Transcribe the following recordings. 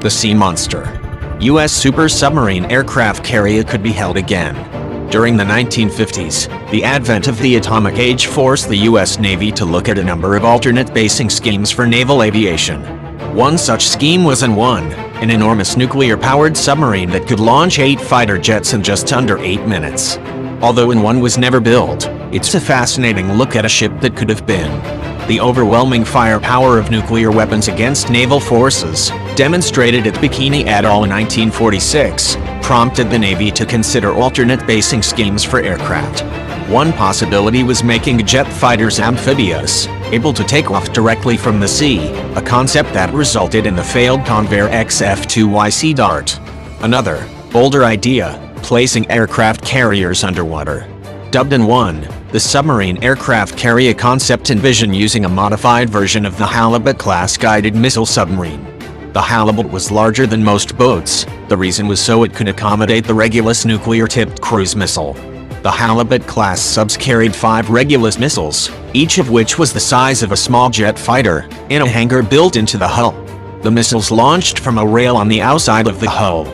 The Sea Monster. U.S. super submarine aircraft carrier could be held again. During the 1950s, the advent of the atomic age forced the U.S. Navy to look at a number of alternate basing schemes for naval aviation. One such scheme was N1, an enormous nuclear-powered submarine that could launch 8 fighter jets in just under 8 minutes. Although N1 was never built, it's a fascinating look at a ship that could have been. The overwhelming firepower of nuclear weapons against naval forces, demonstrated at Bikini Atoll in 1946, prompted the Navy to consider alternate basing schemes for aircraft. One possibility was making jet fighters amphibious, able to take off directly from the sea, a concept that resulted in the failed Convair XF-2YC Dart. Another, bolder idea, placing aircraft carriers underwater. Dubbed N1, the submarine aircraft carrier concept envisioned using a modified version of the Halibut-class guided missile submarine. The Halibut was larger than most boats. The reason was so it could accommodate the Regulus nuclear-tipped cruise missile. The Halibut-class subs carried 5 Regulus missiles, each of which was the size of a small jet fighter, in a hangar built into the hull. The missiles launched from a rail on the outside of the hull.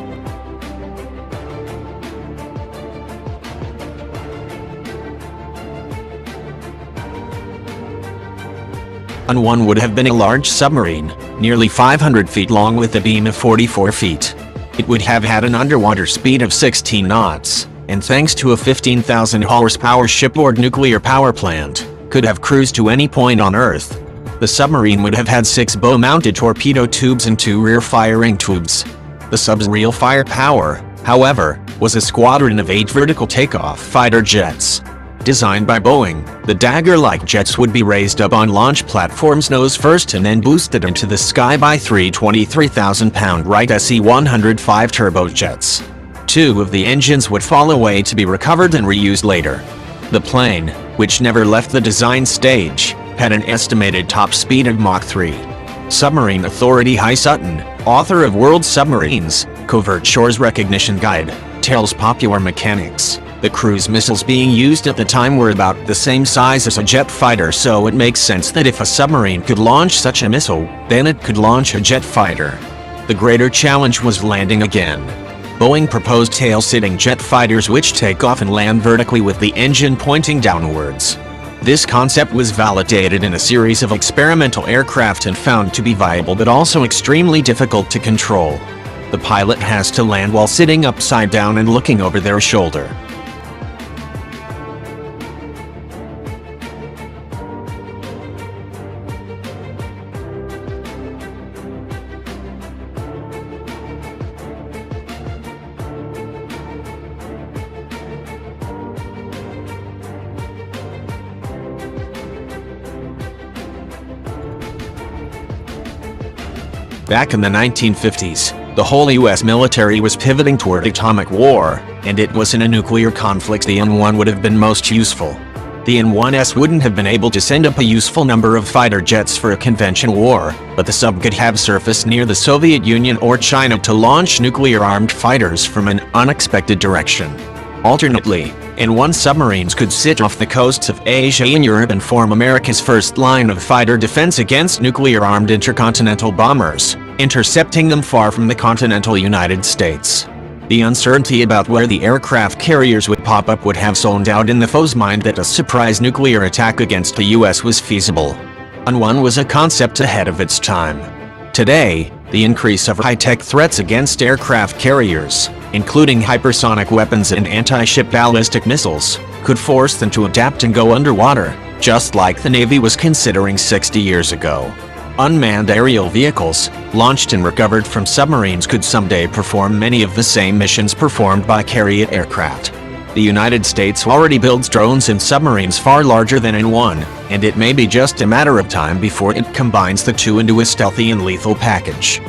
N1 would have been a large submarine, nearly 500 feet long with a beam of 44 feet. It would have had an underwater speed of 16 knots, and thanks to a 15,000 horsepower shipboard nuclear power plant, could have cruised to any point on Earth. The submarine would have had 6 bow-mounted torpedo tubes and 2 rear firing tubes. The sub's real firepower, however, was a squadron of 8 vertical takeoff fighter jets. Designed by Boeing, the Dagger-like jets would be raised up on launch platforms nose first and then boosted into the sky by 3 23,000-pound Wright SE-105 turbojets. 2 of the engines would fall away to be recovered and reused later. The plane, which never left the design stage, had an estimated top speed of Mach 3. Submarine Authority Hi Sutton, author of World Submarines, Covert Shores Recognition Guide, tells Popular Mechanics. The cruise missiles being used at the time were about the same size as a jet fighter, so it makes sense that if a submarine could launch such a missile, then it could launch a jet fighter. The greater challenge was landing again. Boeing proposed tail-sitting jet fighters which take off and land vertically with the engine pointing downwards. This concept was validated in a series of experimental aircraft and found to be viable but also extremely difficult to control. The pilot has to land while sitting upside down and looking over their shoulder. Back in the 1950s, the whole US military was pivoting toward atomic war, and it was in a nuclear conflict the N1 would have been most useful. The N1S wouldn't have been able to send up a useful number of fighter jets for a convention war, but the sub could have surfaced near the Soviet Union or China to launch nuclear-armed fighters from an unexpected direction. Alternately, N1 submarines could sit off the coasts of Asia and Europe and form America's first line of fighter defense against nuclear-armed intercontinental bombers, intercepting them far from the continental United States. The uncertainty about where the aircraft carriers would pop up would have sown doubt in the foe's mind that a surprise nuclear attack against the US was feasible. N1 was a concept ahead of its time. Today, the increase of high-tech threats against aircraft carriers, including hypersonic weapons and anti-ship ballistic missiles, could force them to adapt and go underwater, just like the Navy was considering 60 years ago. Unmanned aerial vehicles, launched and recovered from submarines, could someday perform many of the same missions performed by carrier aircraft. The United States already builds drones and submarines far larger than N1, and it may be just a matter of time before it combines the two into a stealthy and lethal package.